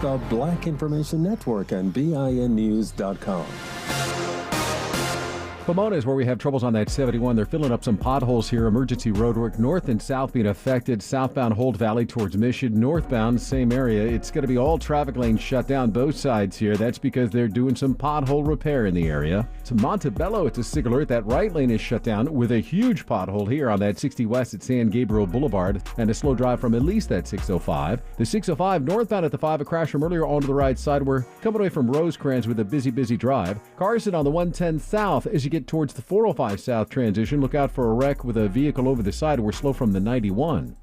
The Black Information Network and BINnews.com. Pomona is where we have troubles on that 71. They're filling up some potholes here. Emergency roadwork north and south being affected. Southbound Holt Valley towards Mission. Northbound, same area. It's going to be all traffic lanes shut down both sides here. That's because they're doing some pothole repair in the area. To Montebello, it's a SIG alert. That right lane is shut down with a huge pothole here on that 60 west at San Gabriel Boulevard and a slow drive from at least that 605. The 605 northbound at the 5, a crash from earlier onto the right side. We're coming away from Rosecrans with a busy drive. Carson on the 110 south as you get towards the 405 south transition. Look out for a wreck with a vehicle over the side. We're slow from the 91.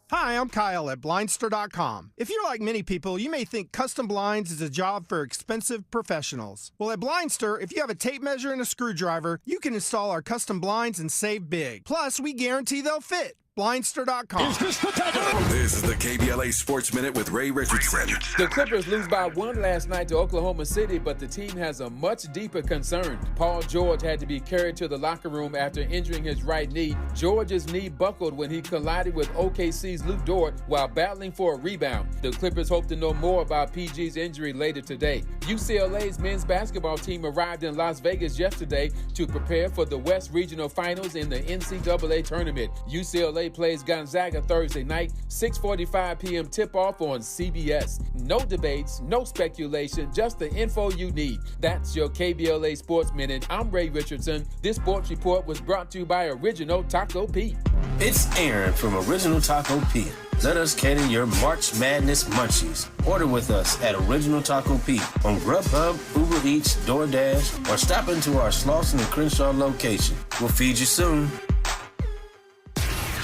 Hi, I'm Kyle at Blindster.com. If you're like many people, you may think custom blinds is a job for expensive professionals. Well, at Blindster, if you have a tape measure and a screwdriver, you can install our custom blinds and save big. Plus, we guarantee they'll fit. Blindster.com. This is the KBLA Sports Minute with Ray Richardson. The Clippers lose by 1 last night to Oklahoma City, but the team has a much deeper concern. Paul George had to be carried to the locker room after injuring his right knee. George's knee buckled when he collided with OKC's Luke Dort while battling for a rebound. The Clippers hope to know more about PG's injury later today. UCLA's men's basketball team arrived in Las Vegas yesterday to prepare for the West Regional Finals in the NCAA tournament. UCLA plays Gonzaga Thursday night, 6:45 p.m. tip-off on CBS. No debates, no speculation, just the info you need. That's your KBLA Sports Minute. I'm Ray Richardson. This sports report was brought to you by Original Taco Pete. It's Aaron from Original Taco Pete. Let us cater your March Madness munchies. Order with us at Original Taco Pete on Grubhub, Uber Eats, DoorDash, or stop into our Slauson and Crenshaw location. We'll feed you soon.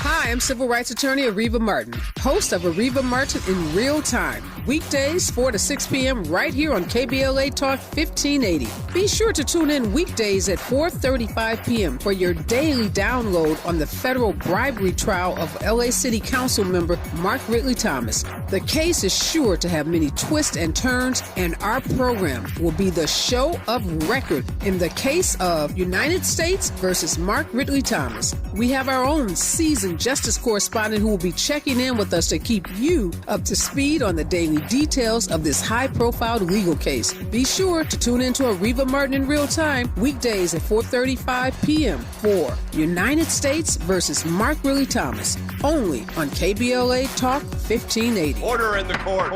Hi, I'm civil rights attorney Areva Martin, host of Areva Martin in Real Time. Weekdays, 4 to 6 p.m. right here on KBLA Talk 1580. Be sure to tune in weekdays at 4:35 p.m. for your daily download on the federal bribery trial of LA City Council member Mark Ridley Thomas. The case is sure to have many twists and turns, and our program will be the show of record in the case of United States versus Mark Ridley Thomas. We have our own seasoned justice correspondent who will be checking in with us to keep you up to speed on the daily details of this high-profile legal case. Be sure to tune in to Areva Martin in Real Time weekdays at 4:35 p.m. for United States versus Mark Ridley Thomas, only on KBLA Talk 1580. Order in the court.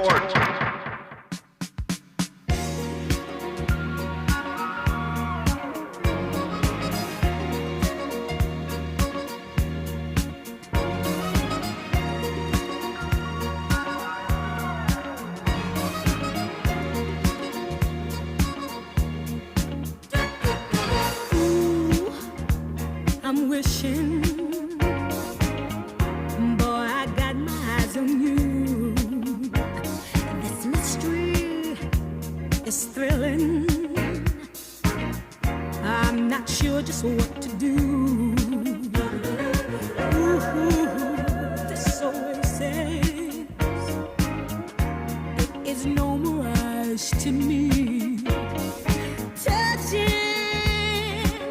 I'm wishing, boy, I got my eyes on you. This mystery is thrilling. I'm not sure just what to do. Ooh, this oasis, it is no mirage to me. Touching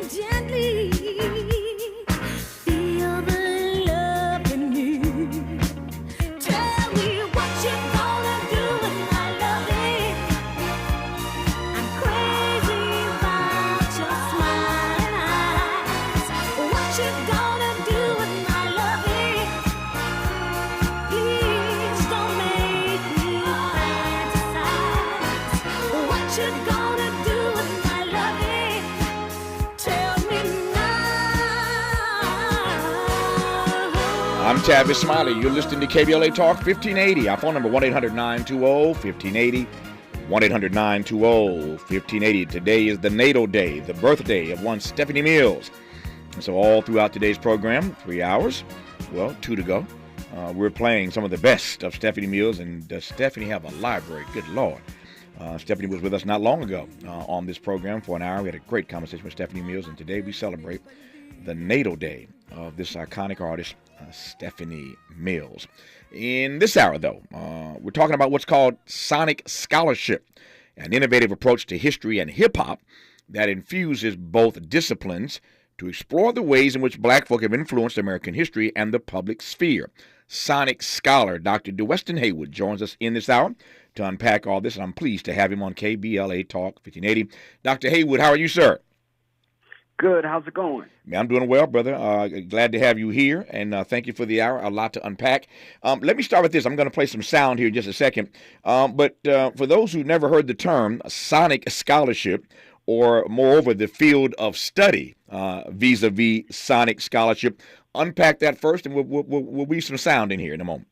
gently. I'm Tavis Smiley. You're listening to KBLA Talk 1580. Our phone number 1-800-920-1580. 1-800-920-1580. Today is the natal day, the birthday of one Stephanie Mills. And so all throughout today's program, 3 hours, well, 2 to go, we're playing some of the best of Stephanie Mills. And does Stephanie have a library? Good Lord. Stephanie was with us not long ago on this program for an hour. We had a great conversation with Stephanie Mills, and today we celebrate the natal day of this iconic artist, Stephanie Mills. In this hour, though, we're talking about what's called sonic scholarship, an innovative approach to history and hip-hop that infuses both disciplines to explore the ways in which black folk have influenced American history and the public sphere. sonic scholar. Dr. DeWeston Haywood joins us in this hour to unpack all this, and I'm pleased to have him on KBLA Talk 1580. Dr. Haywood, how are you, sir? Good. How's it going? Man, I'm doing well, brother. Glad to have you here, and thank you for the hour. A lot to unpack. Let me start with this. I'm going to play some sound here in just a second. But for those who've never heard the term sonic scholarship, or moreover, the field of study vis-a-vis sonic scholarship, unpack that first, and we'll weave some sound in here in a moment.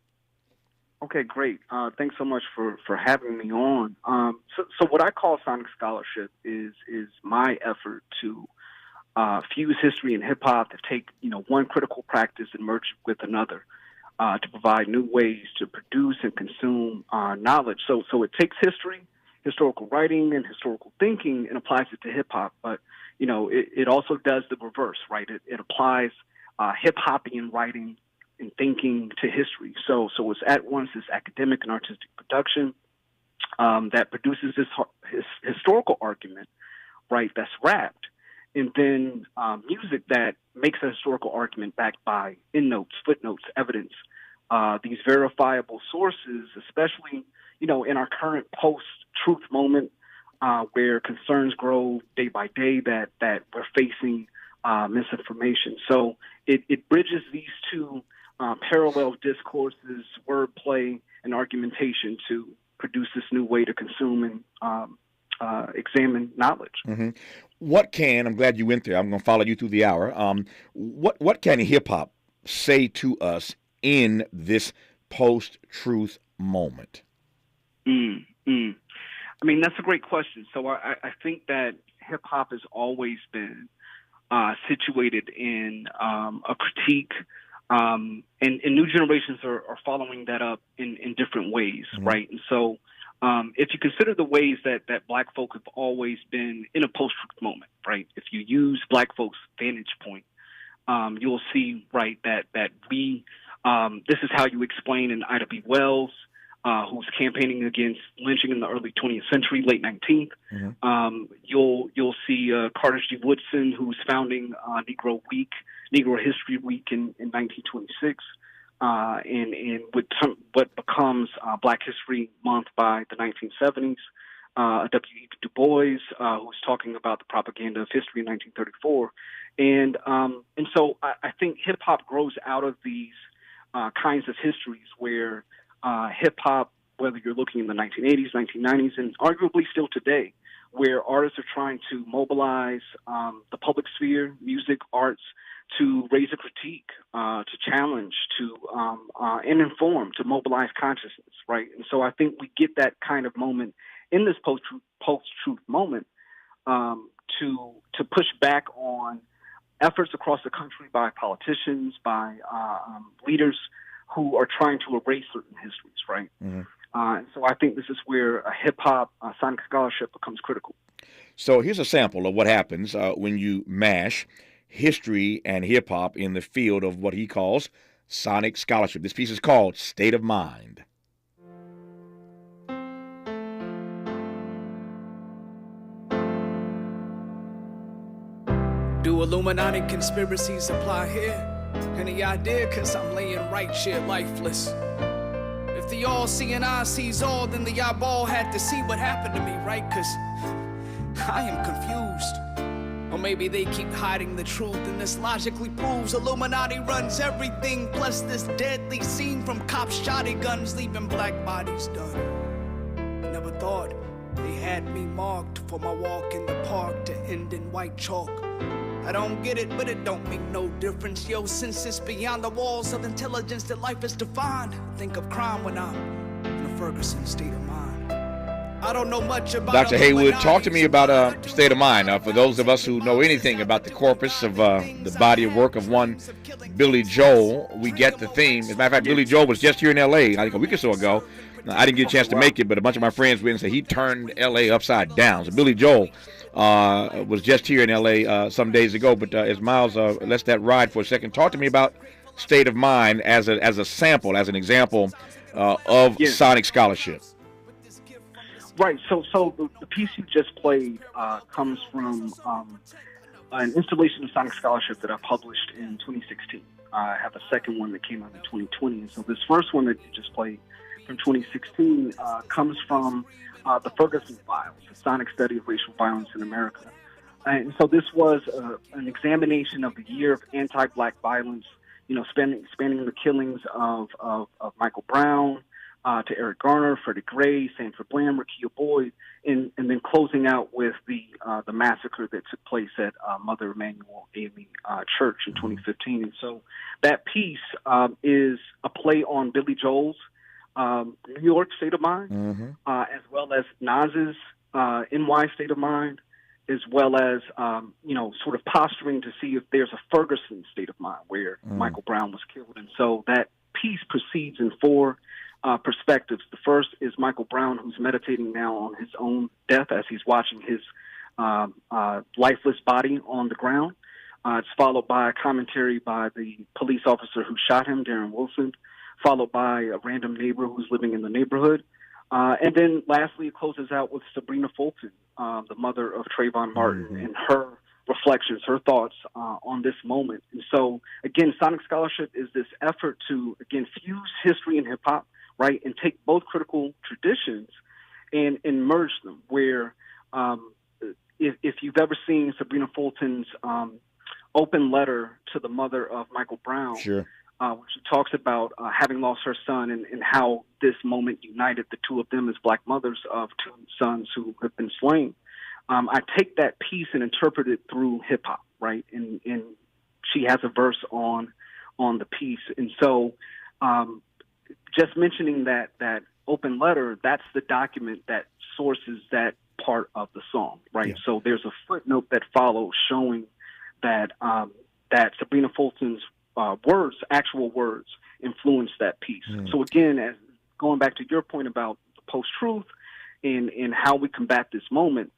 Okay, great. Thanks so much for having me on. So what I call sonic scholarship is my effort to fuse history and hip hop, to take one critical practice and merge it with another, to provide new ways to produce and consume knowledge. So it takes history, historical writing, and historical thinking, and applies it to hip hop. But it also does the reverse, right? It applies hip hopian writing and thinking to history. So it's at once this academic and artistic production that produces this historical argument, right? That's rapped. And then music that makes a historical argument backed by endnotes, footnotes, evidence, these verifiable sources, especially, in our current post-truth moment where concerns grow day by day that we're facing misinformation. So it bridges these two parallel discourses, wordplay, and argumentation to produce this new way to consume and examine knowledge. Mm-hmm. I'm glad you went there. I'm going to follow you through the hour. What can hip-hop say to us in this post-truth moment? I mean, that's a great question. So I think that hip-hop has always been situated in a critique, and new generations are following that up in different ways, mm-hmm. right? And so if you consider the ways that Black folk have always been in a post-truth moment, right? If you use Black folks' vantage point, you'll see, right, that we this is how you explain in Ida B. Wells, who's campaigning against lynching in the early 20th century, late 19th. Mm-hmm. You'll see Carter G. Woodson, who's founding Negro History Week in 1926. And with what becomes Black History Month by the 1970s, W.E.B. Du Bois, who's talking about the propaganda of history in 1934, and so I think hip hop grows out of these kinds of histories where hip hop, whether you're looking in the 1980s, 1990s, and arguably still today, where artists are trying to mobilize the public sphere, music, arts, to raise a critique, to challenge, to and inform, to mobilize consciousness, right? And so I think we get that kind of moment in this post-truth moment to push back on efforts across the country by politicians, by leaders who are trying to erase certain histories, right? Mm-hmm. And so I think this is where a hip-hop sonic scholarship becomes critical. So here's a sample of what happens when you mash history and hip-hop in the field of what he calls sonic scholarship. This piece is called State of Mind. Do Illuminati conspiracies apply here? Any idea? Cause I'm laying right here lifeless. If the all-seeing eye sees all, then the eyeball had to see what happened to me, right? Cause I am confused. Or maybe they keep hiding the truth, and this logically proves Illuminati runs everything. Plus this deadly scene from cops' shotguns leaving black bodies done. Never thought they had me marked for my walk in the park to end in white chalk. I don't get it, but it don't make no difference. Yo, since it's beyond the walls of intelligence that life is defined, think of crime when I'm in a Ferguson state of mind. I don't know much about Dr. Haywood, talk to me about State of Mind. For those of us who know anything about the corpus of the body of work of one Billy Joel, we get the theme. As a matter of fact, Billy Joel was just here in L.A. I think a week or so ago. I didn't get a chance to make it, but a bunch of my friends went and said he turned L.A. upside down. So Billy Joel was just here in L.A. Some days ago. But as Miles lets that ride for a second, talk to me about State of Mind as a sample, as an example of sonic scholarship. Right. So the piece you just played comes from an installation of sonic scholarship that I published in 2016. I have a second one that came out in 2020. And so this first one that you just played from 2016 comes from the Ferguson Files, a sonic study of racial violence in America. And so this was an examination of the year of anti-black violence, spanning the killings of Michael Brown, to Eric Garner, Freddie Gray, Sanford Bland, Rekia Boyd, and then closing out with the massacre that took place at Mother Emanuel AME Church in 2015. And so that piece is a play on Billy Joel's New York state of mind, as well as Nas's NY state of mind, as well as, sort of posturing to see if there's a Ferguson state of mind where Michael Brown was killed. And so that piece proceeds in four perspectives. The first is Michael Brown, who's meditating now on his own death as he's watching his lifeless body on the ground. It's followed by a commentary by the police officer who shot him, Darren Wilson, followed by a random neighbor who's living in the neighborhood. And then lastly, it closes out with Sabrina Fulton, the mother of Trayvon Martin, and her reflections, her thoughts on this moment. And so, again, Sonic Scholarship is this effort to, again, fuse history and hip-hop, right, and take both critical traditions and merge them, where if you've ever seen Sabrina Fulton's open letter to the mother of Michael Brown, sure. Where she talks about having lost her son and how this moment united the two of them as black mothers of two sons who have been slain. I take that piece and interpret it through hip hop, right? And she has a verse on the piece. And so just mentioning that open letter, that's the document that sources that part of the song, right? Yeah. So there's a footnote that follows showing that that Sabrina Fulton's actual words, influenced that piece. So again, as going back to your point about the post-truth and how we combat this moment,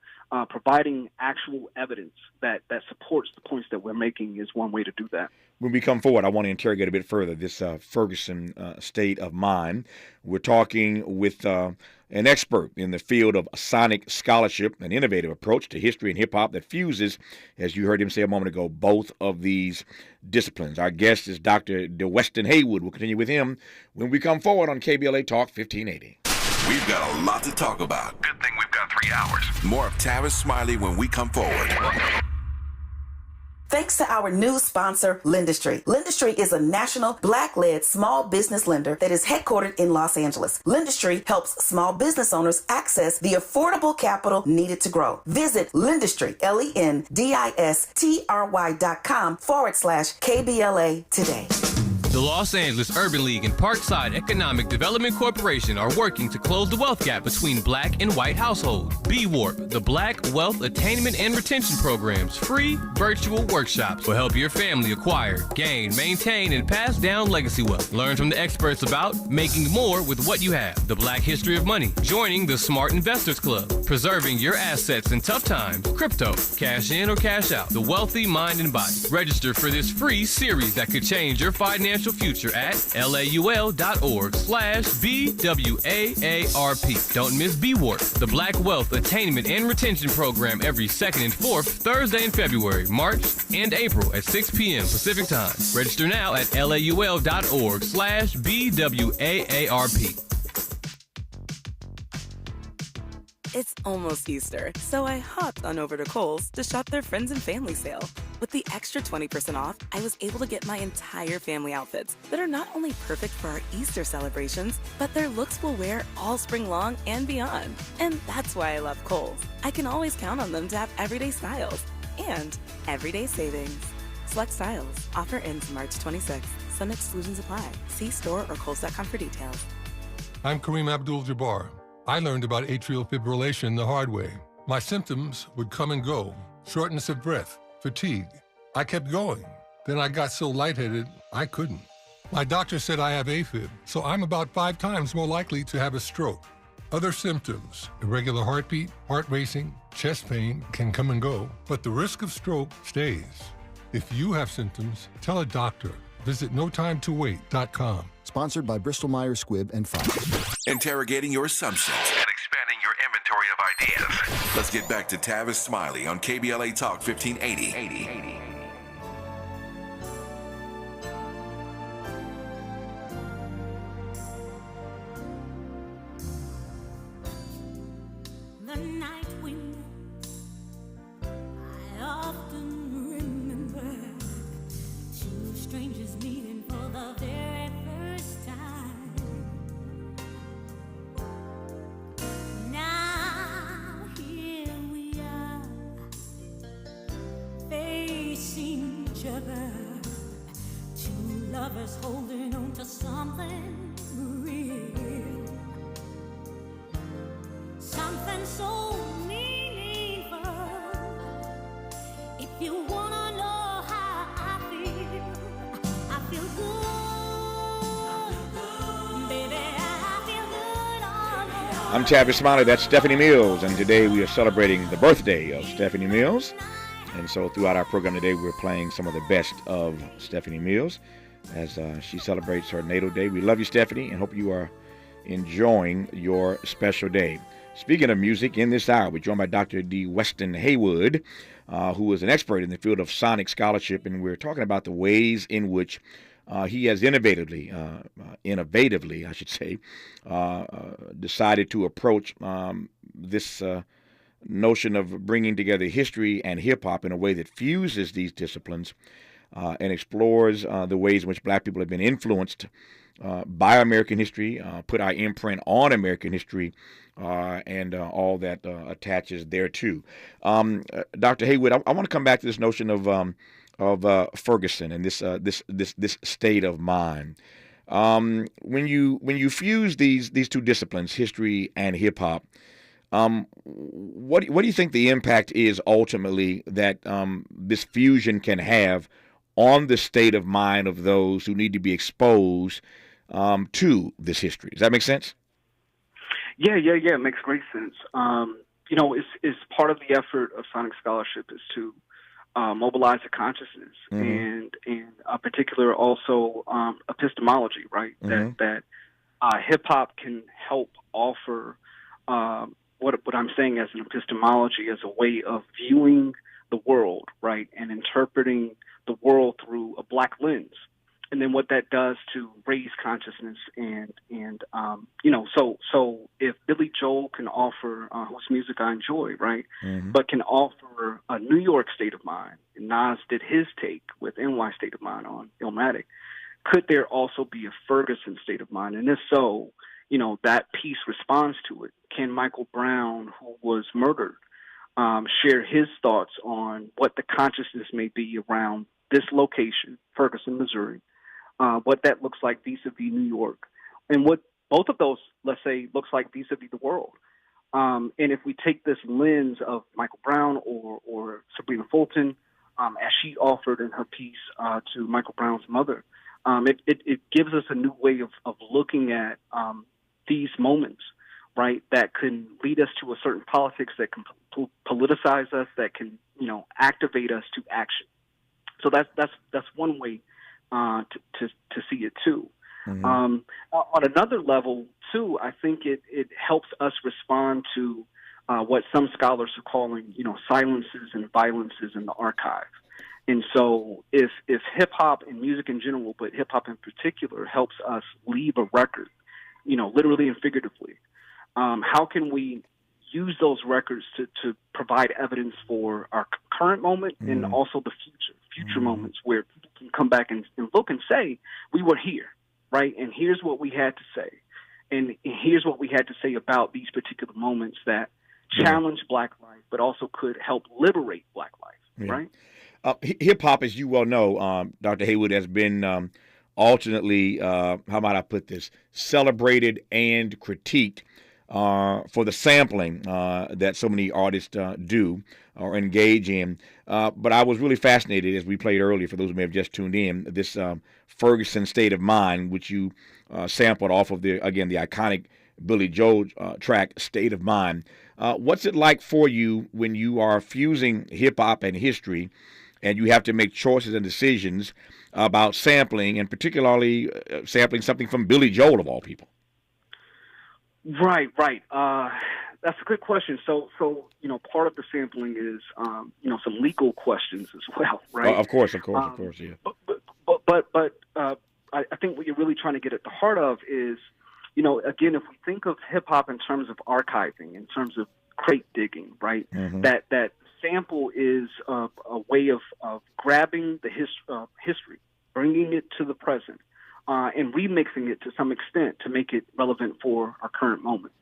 providing actual evidence that supports the points that we're making is one way to do that. When we come forward, I want to interrogate a bit further this Ferguson state of mind. We're talking with an expert in the field of sonic scholarship, an innovative approach to history and hip-hop that fuses, as you heard him say a moment ago, both of these disciplines. Our guest is Dr. DeWeston Haywood. We'll continue with him when we come forward on KBLA Talk 1580. We've got a lot to talk about. Good thing we've got 3 hours. More of Tavis Smiley when we come forward. Thanks to our new sponsor, Lendistry. Lendistry is a national Black-led small business lender that is headquartered in Los Angeles. Lendistry helps small business owners access the affordable capital needed to grow. Visit Lendistry, LENDISTRY.com/KBLA today. The Los Angeles Urban League and Parkside Economic Development Corporation are working to close the wealth gap between black and white households. B-Warp, the Black Wealth Attainment and Retention Program's free virtual workshops will help your family acquire, gain, maintain, and pass down legacy wealth. Learn from the experts about making more with what you have, the Black History of Money, joining the Smart Investors Club, preserving your assets in tough times, crypto, cash in or cash out, the wealthy mind and body. Register for this free series that could change your financial future at laul.org/BWAARP. Don't miss B-Warp, the Black Wealth Attainment and Retention Program, every 2nd and 4th Thursday in February, March, and April at 6 p.m. Pacific Time. Register now at laul.org/BWAARP. It's almost Easter, so I hopped on over to Kohl's to shop their Friends and Family sale. With the extra 20% off, I was able to get my entire family outfits that are not only perfect for our Easter celebrations, but their looks will wear all spring long and beyond. And that's why I love Kohl's. I can always count on them to have everyday styles and everyday savings. Select styles. Offer ends March 26th. Some exclusions apply. See store or Kohl's.com for details. I'm Kareem Abdul-Jabbar. I learned about atrial fibrillation the hard way. My symptoms would come and go. Shortness of breath, fatigue. I kept going. Then I got so lightheaded, I couldn't. My doctor said I have AFib, so I'm about 5 times more likely to have a stroke. Other symptoms, irregular heartbeat, heart racing, chest pain can come and go, but the risk of stroke stays. If you have symptoms, tell a doctor. Visit notimetowait.com. Sponsored by Bristol-Myers Squibb and Pfizer. Interrogating your assumptions and expanding your inventory of ideas. Let's get back to Tavis Smiley on KBLA Talk 1580. the night we met, I often remember two strangers meeting for the very first time. Now here we are, facing each other, two lovers holding on to something real, something so meaningful. If you wanna know how I feel good, baby, I feel good all over. I'm Tavis Smiley, that's Stephanie Mills, and today we are celebrating the birthday of Stephanie Mills. And so throughout our program today, we're playing some of the best of Stephanie Mills as she celebrates her natal day. We love you, Stephanie, and hope you are enjoying your special day. Speaking of music, in this hour, we're joined by Dr. D. Weston Haywood, who is an expert in the field of sonic scholarship, and we're talking about the ways in which he has innovatively, I should say, decided to approach this notion of bringing together history and hip-hop in a way that fuses these disciplines and explores the ways in which black people have been influenced by American history, put our imprint on American history, and all that attaches thereto. Dr. Haywood, I want to come back to this notion of Ferguson and this state of mind. When you fuse these two disciplines, history and hip hop, what do you think the impact is ultimately that this fusion can have on the state of mind of those who need to be exposed to this history? Does that make sense? Yeah. It makes great sense. It's part of the effort of Sonic Scholarship is to mobilize the consciousness and particular also epistemology, right? That hip hop can help offer what I'm saying as an epistemology, as a way of viewing the world, right, and interpreting the world through a black lens. And then what that does to raise consciousness and so if Billy Joel can offer whose music I enjoy, right, but can offer a New York state of mind, and Nas did his take with NY State of Mind on Illmatic, could there also be a Ferguson state of mind? And if so, that piece responds to it. Can Michael Brown, who was murdered, share his thoughts on what the consciousness may be around this location, Ferguson, Missouri, what that looks like vis-a-vis New York, and what both of those, let's say, looks like vis-a-vis the world. And if we take this lens of Michael Brown or Sabrina Fulton, as she offered in her piece to Michael Brown's mother, it gives us a new way of looking at these moments, right, that can lead us to a certain politics that can politicize us, that can, activate us to action. So that's one way to see it too. On another level too, I think it helps us respond to what some scholars are calling, silences and violences in the archive. And so if hip hop and music in general, but hip hop in particular, helps us leave a record, literally and figuratively, how can we use those records to provide evidence for our current moment and also the future moments where people can come back and look and say, we were here, right? And here's what we had to say. And here's what we had to say about these particular moments that challenge black life, but also could help liberate black life, right? Hip-hop, as you well know, Dr. Haywood, has been alternately, how might I put this, celebrated and critiqued for the sampling that so many artists do or engage in. But I was really fascinated, as we played earlier, for those who may have just tuned in, this Ferguson State of Mind, which you sampled off of the iconic Billy Joel track, State of Mind. What's it like for you when you are fusing hip-hop and history and you have to make choices and decisions about sampling, and particularly sampling something from Billy Joel, of all people? Right. That's a good question. So part of the sampling is, some legal questions as well, right? Of course, yeah. But I think what you're really trying to get at the heart of is, again, if we think of hip hop in terms of archiving, in terms of crate digging, right? Mm-hmm. That sample is a way of grabbing the history, bringing it to the present, and remixing it to some extent to make it relevant for our current moment.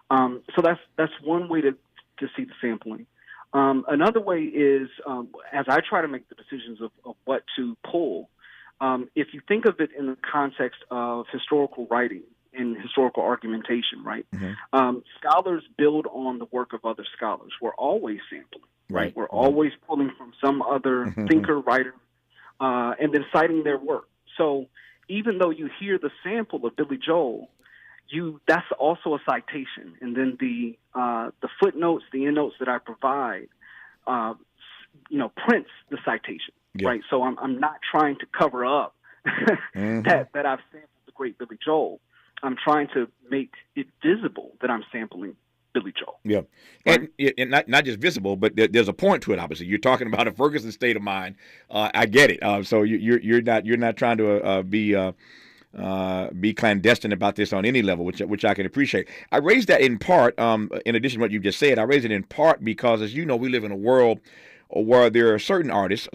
So that's one way to see the sampling. Another way is, as I try to make the decisions of what to pull, if you think of it in the context of historical writing and historical argumentation, right? Mm-hmm. Scholars build on the work of other scholars. We're always sampling, right? We're Mm-hmm. always pulling from some other thinker, writer, and then citing their work. So even though you hear the sample of Billy Joel, that's also a citation. And then the footnotes, the endnotes that I provide, prints the citation, right? So I'm not trying to cover up that I've sampled the great Billy Joel. I'm trying to make it visible that I'm sampling Billy Joel. Yeah, right? and not just visible, but there's a point to it. Obviously, you're talking about a Ferguson state of mind. I get it. So you're not trying to be clandestine about this on any level, which I can appreciate. I raised that in part, in addition to what you just said, I raised it in part because, as you know, we live in a world where there are certain artists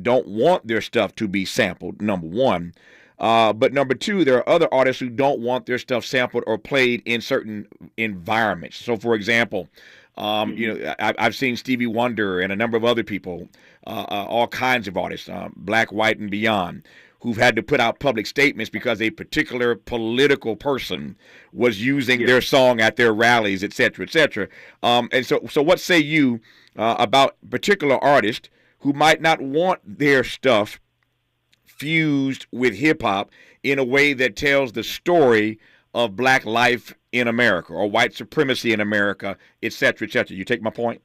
don't want their stuff to be sampled, number one. But number two, there are other artists who don't want their stuff sampled or played in certain environments. So, for example, I've seen Stevie Wonder and a number of other people, all kinds of artists, black, white, and beyond, who've had to put out public statements because a particular political person was using their song at their rallies, et cetera, et cetera. And so what say you about particular artists who might not want their stuff fused with hip-hop in a way that tells the story of black life in America or white supremacy in America, et cetera, et cetera? You take my point?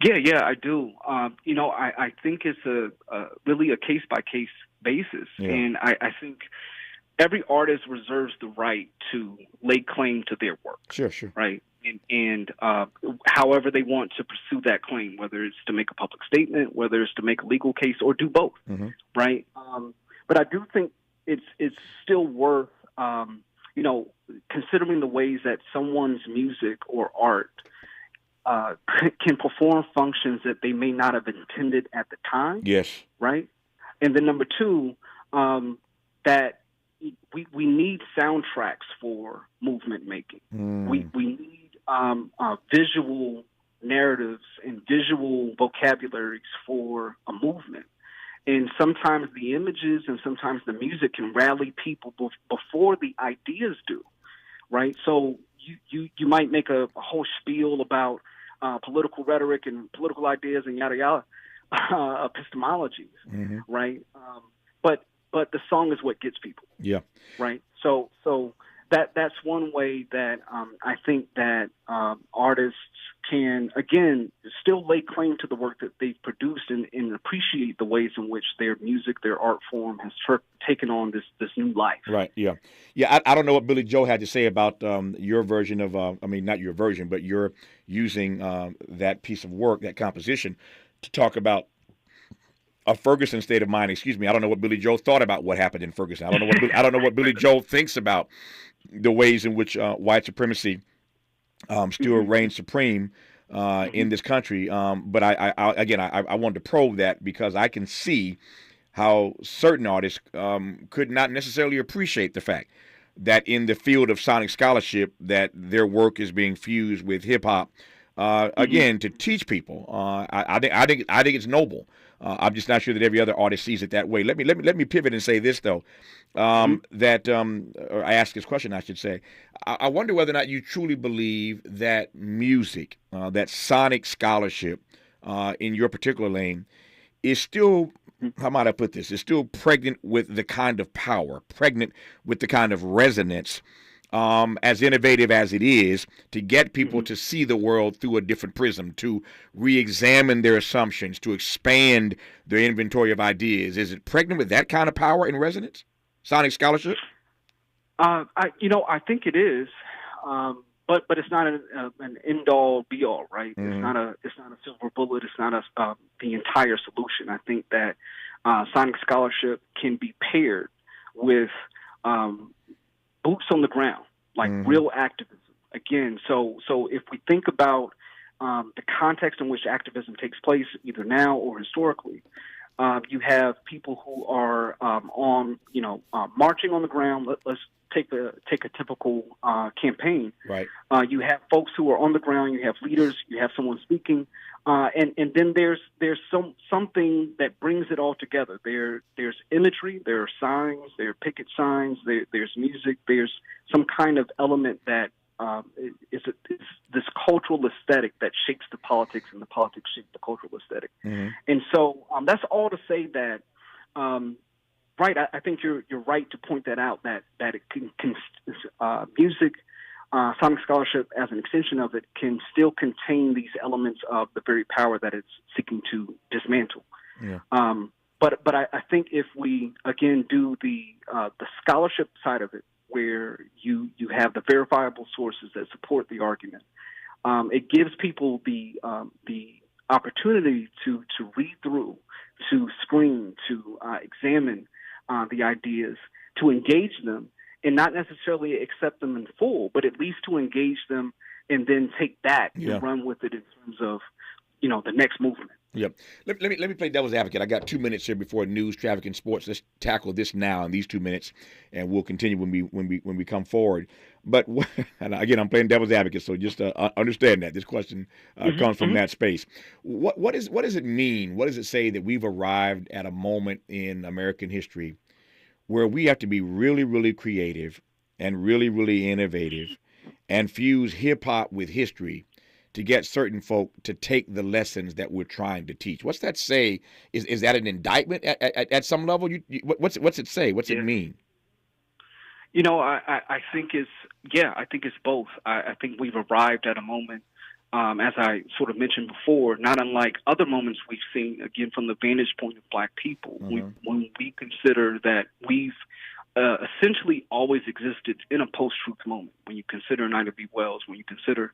Yeah, I do. I think it's really a case-by-case basis. Yeah. And I think every artist reserves the right to lay claim to their work. Sure. Right? And however they want to pursue that claim, whether it's to make a public statement, whether it's to make a legal case, or do both, right? But I do think it's still worth, considering the ways that someone's music or art can perform functions that they may not have intended at the time. Yes. Right? And then number two, that we need soundtracks for movement making. We need visual narratives and visual vocabularies for a movement. And sometimes the images and sometimes the music can rally people before the ideas do, right? So you might make a whole spiel about political rhetoric and political ideas and yada yada, epistemologies, right? But the song is what gets people. Yeah. Right. So that's one way that I think that artists can, again, still lay claim to the work that they've produced and appreciate the ways in which their music, their art form has taken on this new life. Right, yeah. I don't know what Billy Joel had to say about your version of, not your version, but you're using that piece of work, that composition, to talk about a Ferguson state of mind. Excuse me. I don't know what Billy Joel thought about what happened in Ferguson. I don't know what Billy Joel thinks about the ways in which white supremacy still reigns supreme in this country. But I wanted to probe that because I can see how certain artists could not necessarily appreciate the fact that in the field of sonic scholarship that their work is being fused with hip hop. Again, to teach people. I think it's noble. I'm just not sure that every other artist sees it that way. Let me pivot and say this though, or I ask this question, I should say. I wonder whether or not you truly believe that music, that sonic scholarship, in your particular lane, is still, how might I put this? Is still pregnant with the kind of power, pregnant with the kind of resonance. As innovative as it is, to get people to see the world through a different prism, to re-examine their assumptions, to expand their inventory of ideas. Is it pregnant with that kind of power and resonance? Sonic scholarship? I think it is, but it's not an end-all, be-all, right? It's not a silver bullet. It's not the entire solution. I think that sonic scholarship can be paired with boots on the ground, like real activism, Again, so if we think about the context in which activism takes place, either now or historically, you have people who are marching on the ground. Let's take a typical campaign. Right. You have folks who are on the ground. You have leaders. You have someone speaking, and then there's something that brings it all together. There's imagery. There are signs. There are picket signs. There's music. There's some kind of element that is this cultural aesthetic that shapes the politics, and the politics shape the cultural aesthetic. Mm-hmm. And so that's all to say that, right, I think you're right to point that out, that it can music, sonic scholarship as an extension of it can still contain these elements of the very power that it's seeking to dismantle. Yeah. But I think if we, again, do the scholarship side of it, where you have the verifiable sources that support the argument, it gives people the opportunity to read through, to screen, to examine the ideas, to engage them, and not necessarily accept them in full, but at least to engage them and then take that and run with it in terms of, the next movement. Yep. Let me play devil's advocate. I got 2 minutes here before news, traffic, and sports. Let's tackle this now in these 2 minutes, and we'll continue when we come forward. But and again, I'm playing devil's advocate, so just understand that this question comes from that space. What does it mean? What does it say that we've arrived at a moment in American history where we have to be really, really creative and really, really innovative and fuse hip hop with history to get certain folk to take the lessons that we're trying to teach? What's that say? Is that an indictment at some level? What's it say? What's it mean? I think it's both. I think we've arrived at a moment, as I sort of mentioned before, not unlike other moments we've seen, again, from the vantage point of Black people. Mm-hmm. When we consider that we've essentially always existed in a post-truth moment, when you consider Ida B. Wells, when you consider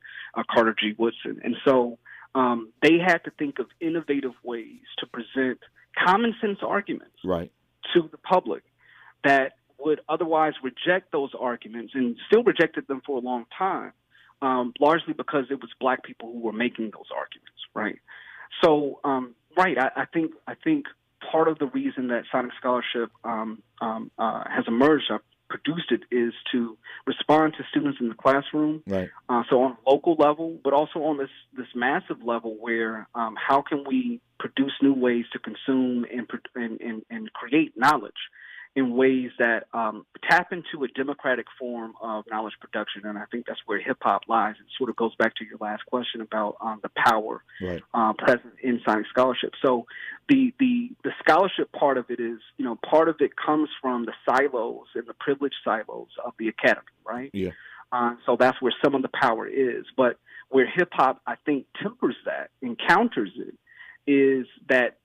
Carter G. Woodson. And so they had to think of innovative ways to present common sense arguments to the public that would otherwise reject those arguments, and still rejected them for a long time, largely because it was Black people who were making those arguments, right? So, I think part of the reason that Sonic Scholarship has emerged, produced it, is to respond to students in the classroom. Right. So on a local level, but also on this massive level, where how can we produce new ways to consume and create knowledge in ways that tap into a democratic form of knowledge production. And I think that's where hip-hop lies. It sort of goes back to your last question about the power present in Sonic Scholarship. So the scholarship part of it is, part of it comes from the silos and the privileged silos of the academy, right? Yeah. So that's where some of the power is. But where hip-hop, I think, tempers that and counters it is that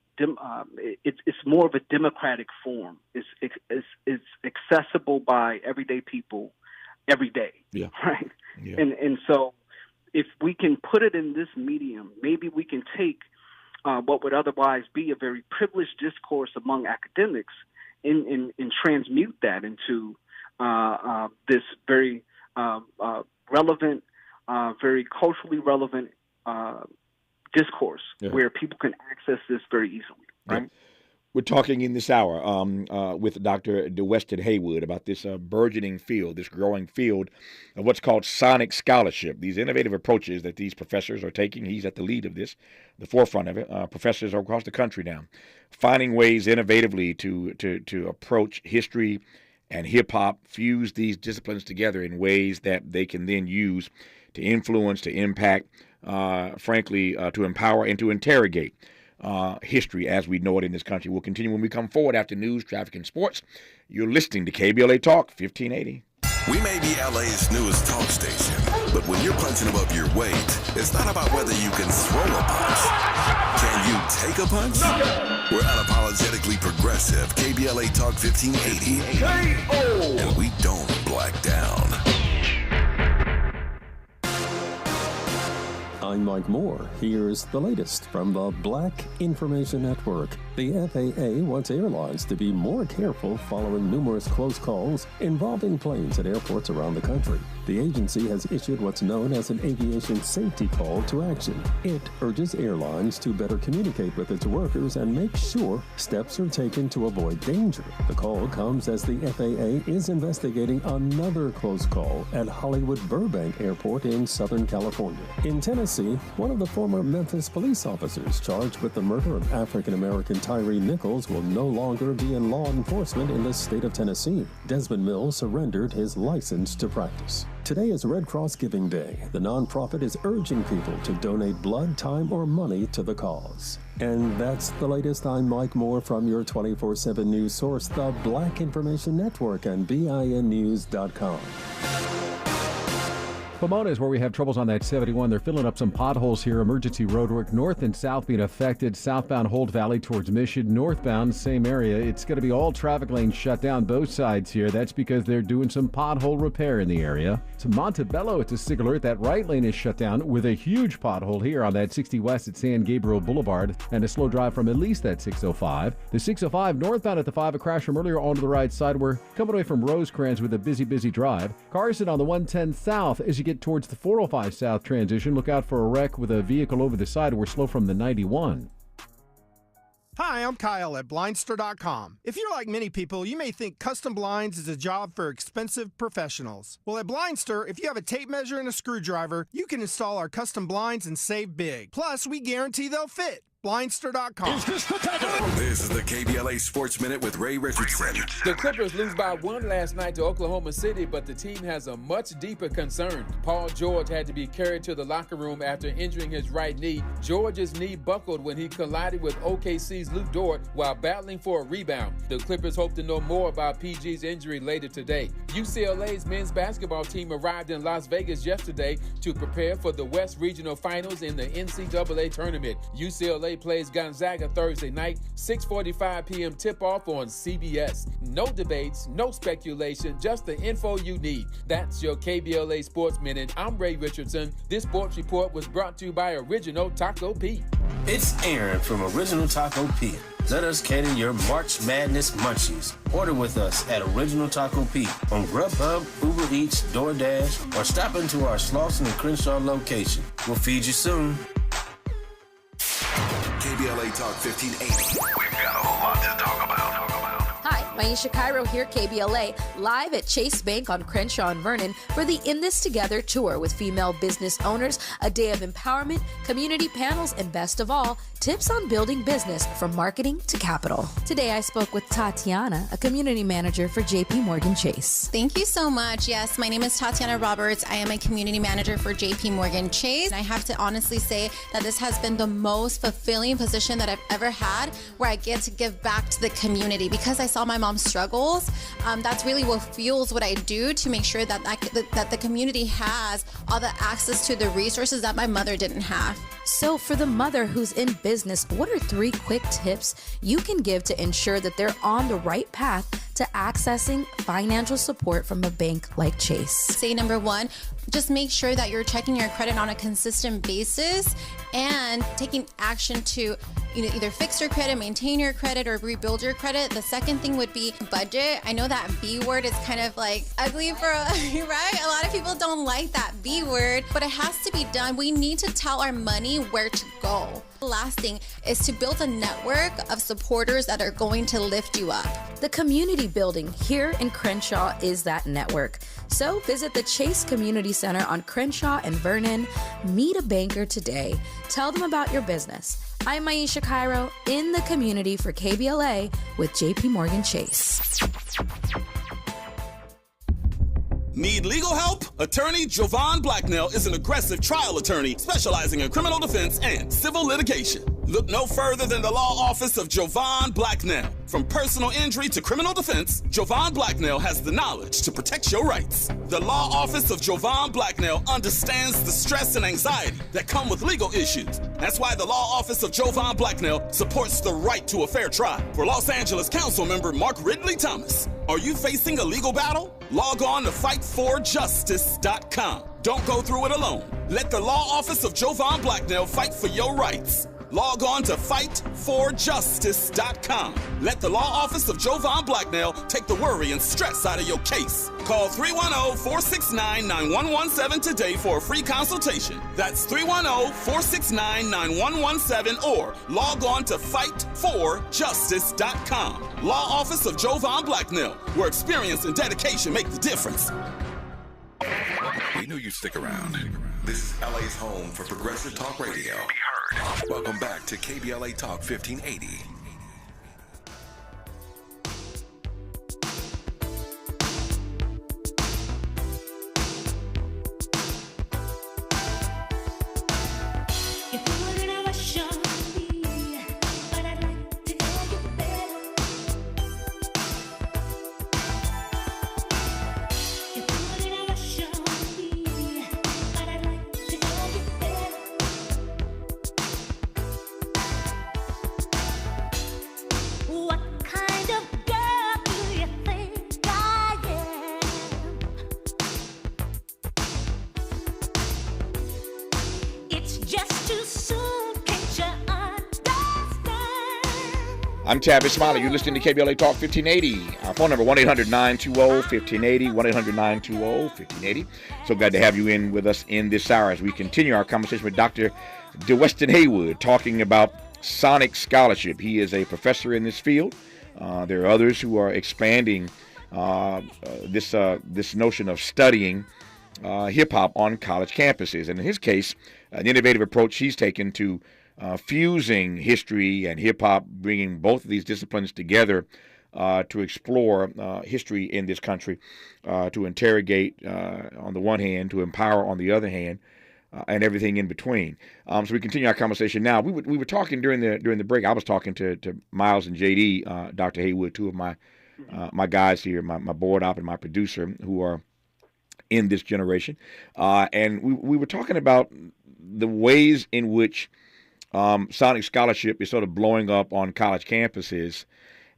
it's more of a democratic form. It's accessible by everyday people every day, right? Yeah. And so if we can put it in this medium, maybe we can take what would otherwise be a very privileged discourse among academics and transmute that into this very relevant, very culturally relevant discourse where people can access this very easily, right? Yeah. We're talking in this hour with Dr. DeWeston Haywood about this burgeoning field, this growing field of what's called sonic scholarship, these innovative approaches that these professors are taking. He's at the lead of this, the forefront of it. Professors across the country now, finding ways innovatively to approach history and hip-hop, fuse these disciplines together in ways that they can then use to influence, to impact, frankly, to empower and to interrogate history as we know it in this country. We'll continue when we come forward after news, traffic, and sports. You're listening to KBLA Talk 1580. We may be LA's newest talk station, but when you're punching above your weight, it's not about whether you can throw a punch. Can you take a punch? We're unapologetically progressive. KBLA Talk 1580. And we don't black down. I'm Mike Moore. Here's the latest from the Black Information Network. The FAA wants airlines to be more careful following numerous close calls involving planes at airports around the country. The agency has issued what's known as an aviation safety call to action. It urges airlines to better communicate with its workers and make sure steps are taken to avoid danger. The call comes as the FAA is investigating another close call at Hollywood Burbank Airport in Southern California. In Tennessee, one of the former Memphis police officers charged with the murder of African-American Tyree Nichols will no longer be in law enforcement in the state of Tennessee. Desmond Mills surrendered his license to practice. Today is Red Cross Giving Day. The nonprofit is urging people to donate blood, time, or money to the cause. And that's the latest. I'm Mike Moore from your 24/7 news source, the Black Information Network, and BINnews.com. Pomona is where we have troubles on that 71. They're filling up some potholes here. Emergency roadwork north and south being affected. Southbound Hold Valley towards Mission. Northbound, same area. It's going to be all traffic lanes shut down both sides here. That's because they're doing some pothole repair in the area. To Montebello, it's a SIG alert. That right lane is shut down with a huge pothole here on that 60 west at San Gabriel Boulevard and a slow drive from at least that 605. The 605 northbound at the 5, a crash from earlier onto the right side. We're coming away from Rosecrans with a busy drive. Carson on the 110 south as you get towards the 405 south transition. Look out for a wreck with a vehicle over the side. We're slow from the 91. Hi, I'm Kyle at Blindster.com. If you're like many people, you may think custom blinds is a job for expensive professionals. Well, at Blindster, if you have a tape measure and a screwdriver, you can install our custom blinds and save big. Plus, we guarantee they'll fit. Blindster.com. This is the KBLA Sports Minute with Ray Richardson. The Clippers lose by 1 last night to Oklahoma City, but the team has a much deeper concern. Paul George had to be carried to the locker room after injuring his right knee. George's knee buckled when he collided with OKC's Luke Dort while battling for a rebound. The Clippers hope to know more about PG's injury later today. UCLA's men's basketball team arrived in Las Vegas yesterday to prepare for the West Regional Finals in the NCAA tournament. UCLA plays Gonzaga Thursday night, 6:45 p.m. tip-off on CBS. No debates, no speculation, just the info you need. That's your KBLA Sports Minute. I'm Ray Richardson. This sports report was brought to you by Original Taco Pete. It's Aaron from Original Taco Pete. Let us cater your March Madness munchies. Order with us at Original Taco Pete on Grubhub, Uber Eats, DoorDash, or stop into our Slauson and Crenshaw location. We'll feed you soon. KBLA Talk 1580. We've got a whole lot to talk about. Hi, Maisha Cairo here, KBLA, live at Chase Bank on Crenshaw and Vernon for the In This Together tour with female business owners, a day of empowerment, community panels, and best of all, tips on building business from marketing to capital. Today I spoke with Tatiana, a community manager for JP Morgan Chase. Thank you so much. Yes, my name is Tatiana Roberts. I am a community manager for JP Morgan Chase. I have to honestly say that this has been the most fulfilling position that I've ever had, where I get to give back to the community because I saw my mom's struggles. That's really what fuels what I do to make sure that the community has all the access to the resources that my mother didn't have. So for the mother who's in business, what are 3 quick tips you can give to ensure that they're on the right path to accessing financial support from a bank like Chase? Say number 1, just make sure that you're checking your credit on a consistent basis and taking action to either fix your credit, maintain your credit, or rebuild your credit. The second thing would be budget. I know that B word is kind of like ugly for, right? A lot of people don't like that B word, but it has to be done. We need to tell our money where to go. The last thing is to build a network of supporters that are going to lift you up. The community building here in Crenshaw is that network. So visit the Chase Community Center on Crenshaw and Vernon. Meet a banker today. Tell them about your business. I'm Maisha Cairo in the community for KBLA with JP Morgan Chase. Need legal help? Attorney Jovan Blacknell is an aggressive trial attorney specializing in criminal defense and civil litigation. Look no further than the law office of Jovan Blacknell. From personal injury to criminal defense, Jovan Blacknell has the knowledge to protect your rights. The law office of Jovan Blacknell understands the stress and anxiety that come with legal issues. That's why the law office of Jovan Blacknell supports the right to a fair trial. For Los Angeles Council member Mark Ridley Thomas, are you facing a legal battle? Log on to fightforjustice.com. Don't go through it alone. Let the law office of Jovan Blacknell fight for your rights. Log on to fightforjustice.com. Let the law office of Jovan Blacknell take the worry and stress out of your case. Call 310-469-9117 today for a free consultation. That's 310-469-9117 or log on to fightforjustice.com. Law office of Jovan Blacknell, where experience and dedication make the difference. We knew you'd stick around. This is LA's home for progressive talk radio. Welcome back to KBLA Talk 1580. I'm Tavis Smiley. You're listening to KBLA Talk 1580. Our phone number, 1-800-920-1580, 1-800-920-1580. So glad to have you in with us in this hour as we continue our conversation with Dr. DeWeston Haywood, talking about sonic scholarship. He is a professor in this field. There are others who are expanding this notion of studying hip-hop on college campuses. And in his case, an innovative approach he's taken to fusing history and hip-hop, bringing both of these disciplines together to explore history in this country, to interrogate on the one hand, to empower on the other hand, and everything in between. So we continue our conversation now. We were talking during the break. I was talking to Miles and JD, Dr. Haywood, two of my guys here, my board op and my producer, who are in this generation, and we were talking about the ways in which sonic scholarship is sort of blowing up on college campuses,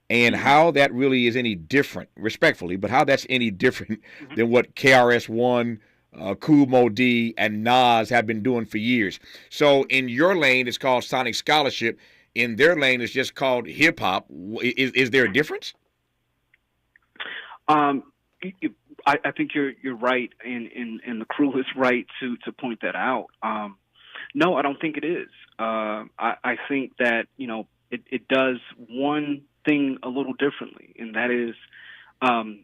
and how that really is any different, respectfully, but how that's any different than what KRS-One, Kool Mo D, and Nas have been doing for years. So in your lane, it's called sonic scholarship. In their lane, it's just called hip hop. Is there a difference? I think you're right, and the crew is right to point that out. No, I don't think it is. I think that, it does one thing a little differently, and that is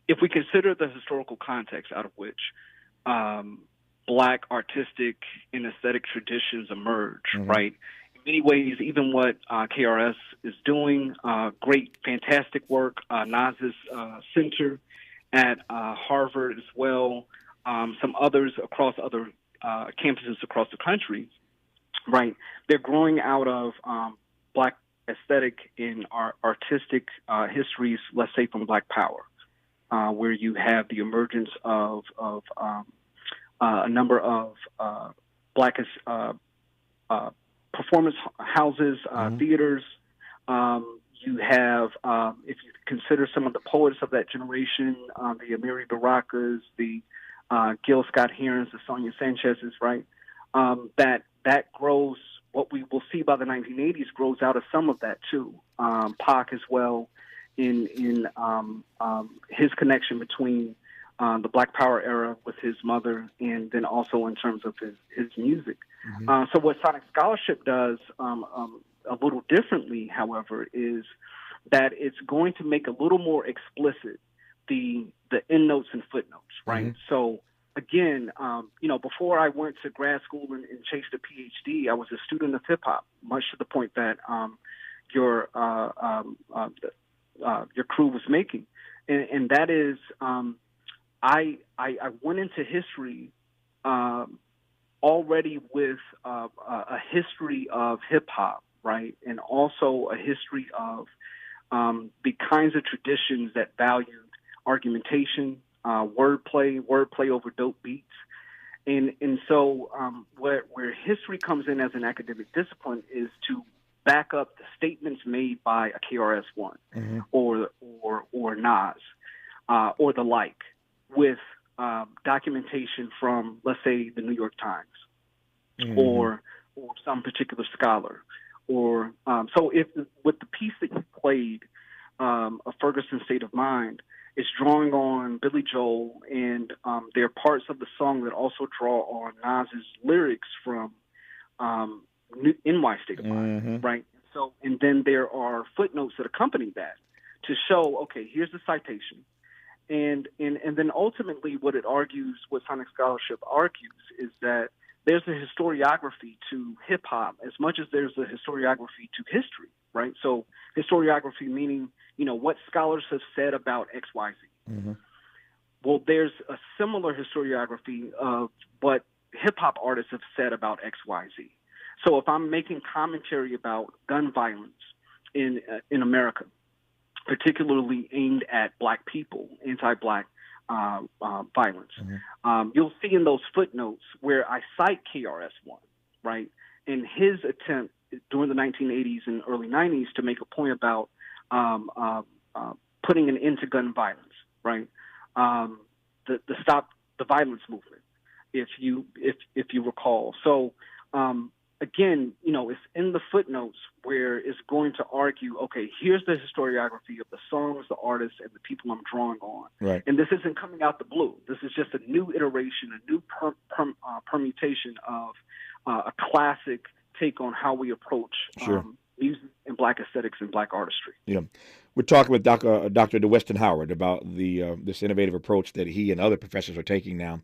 if we consider the historical context out of which Black artistic and aesthetic traditions emerge, right? In many ways, even what KRS is doing, great, fantastic work, Nas's center at Harvard as well, some others across other campuses across the country, right? They're growing out of Black aesthetic and artistic histories, let's say from Black Power, where you have the emergence of a number of Black performance houses, theaters. You have, if you consider some of the poets of that generation, the Amiri Barakas, the Gil Scott-Herons, the Sonia Sanchez's, right? That grows. What we will see by the 1980s grows out of some of that too. Pac as well, in his connection between the Black Power era with his mother, and then also in terms of his music. So what Sonic Scholarship does a little differently, however, is that it's going to make a little more explicit the endnotes and footnotes, right? So again, before I went to grad school and chased a PhD, I was a student of hip hop, much to the point that your crew was making, and that is, I went into history already with a history of hip hop, right, and also a history of the kinds of traditions that valued argumentation, wordplay over dope beats. And so where history comes in as an academic discipline is to back up the statements made by a KRS-One or Nas or the like with documentation from, let's say, the New York Times or some particular scholar or so if with the piece that you played, A Ferguson State of Mind, it's drawing on Billy Joel, and there are parts of the song that also draw on Nas's lyrics from NY State of Mind, right? So, and then there are footnotes that accompany that to show, okay, here's the citation. And then ultimately what it argues, what Sonic Scholarship argues, is that there's a historiography to hip-hop as much as there's a historiography to history, right? So historiography meaning, what scholars have said about X, Y, Z. Well, there's a similar historiography of what hip-hop artists have said about X, Y, Z. So if I'm making commentary about gun violence in America, particularly aimed at Black people, anti-Black violence, you'll see in those footnotes where I cite KRS-One, right, in his attempt during the 1980s and early 90s to make a point about putting an end to gun violence, right, the Stop the Violence movement, if you recall. So again, it's in the footnotes where it's going to argue, okay, here's the historiography of the songs, the artists, and the people I'm drawing on. Right. And this isn't coming out the blue. This is just a new iteration, a new permutation of a classic take on how we approach music and Black aesthetics and Black artistry. Yeah. We're talking with Dr. DeWeston Howard about this innovative approach that he and other professors are taking now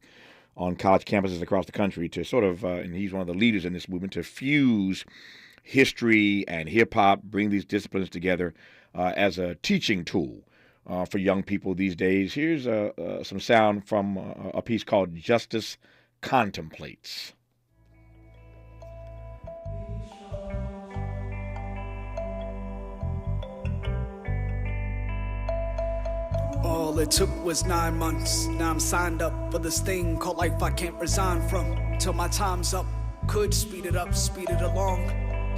on college campuses across the country to sort of, and he's one of the leaders in this movement, to fuse history and hip-hop, bring these disciplines together as a teaching tool for young people these days. Here's some sound from a piece called Justice Contemplates. All it took was 9 months. Now I'm signed up for this thing called life I can't resign from. Till my time's up. Could speed it up, speed it along.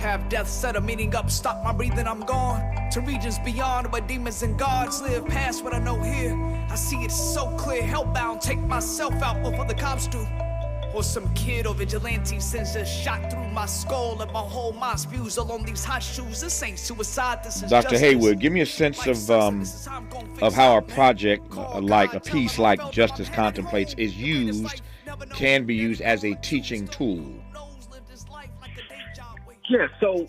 Have death set a meaning up, stop my breathing, I'm gone. To regions beyond where demons and gods live. Past what I know here, I see it so clear. Hellbound, take myself out before the cops do. Or some kid or vigilante sends a shot through my skull and my whole mind spews along these hot shoes. This ain't suicide, this is Dr. justice. Haywood, give me a sense of how a project like a piece like Justice Contemplates is used, can be used as a teaching tool. Yeah, so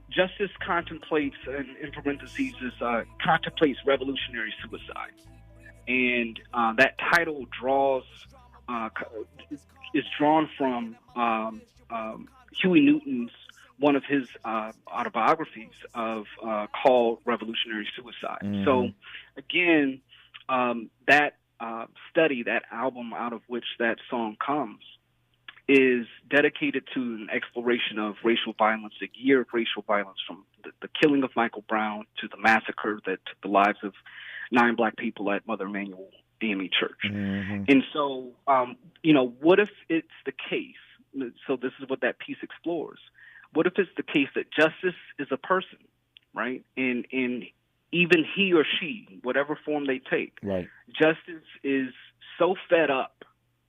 Justice Contemplates, in parentheses, is contemplates revolutionary suicide. And that title is drawn from Huey Newton's, one of his autobiographies called Revolutionary Suicide. So again, that study, that album out of which that song comes, is dedicated to an exploration of racial violence, a year of racial violence, from the killing of Michael Brown to the massacre that took the lives of 9 Black people at Mother Emanuel AME Church. And so, what if it's the case? So this is what that piece explores. What if it's the case that justice is a person, right? And even he or she, whatever form they take, right, justice is so fed up